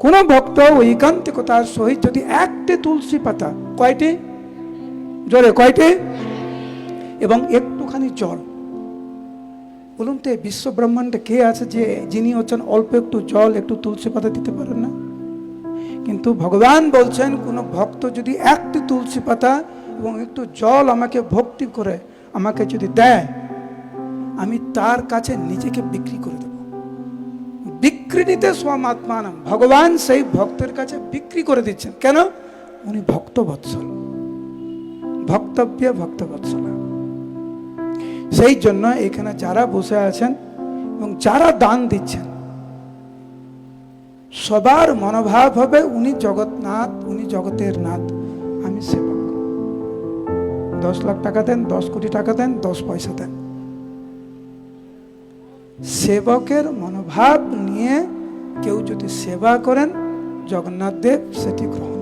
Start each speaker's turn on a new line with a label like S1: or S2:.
S1: কোন ভক্ত ঐকান্তিকতার সহিত যদি একটি তুলসী পাতা, কয়টি, জোরে কয়টি, এবং একটুখানি জল, বলুন তো বিশ্ব ব্রহ্মাণ্ডে কে আছে যে যিনি হচ্ছেন অল্প একটু জল একটু তুলসী পাতা দিতে পারেন না? কিন্তু ভগবান বলছেন কোন ভক্ত যদি একটি তুলসী পাতা এবং একটু জল আমাকে ভক্তি করে আমাকে যদি দেয়, আমি তার কাছে নিজেকে বিক্রি করে দেব। বিক্রিতে স্বমাত্মান, ভগবান সেই ভক্তের কাছে বিক্রি করে দিচ্ছেন। কেন? উনি ভক্ত বৎসল, ভক্তব্য ভক্ত বৎসল। সেই জন্য এখানে যারা বসে আছেন এবং যারা দান দিচ্ছেন, সবার মনোভাব হবে উনি জগৎনাথ, উনি জগতের নাথ, আমি সেবক। 10 লাখ টাকা দেন, 10 কোটি টাকা দেন, 10 পয়সা দেন, সেবকের মনোভাব নিয়ে কেউ যদি সেবা করেন, জগন্নাথ দেব সেটি গ্রহণ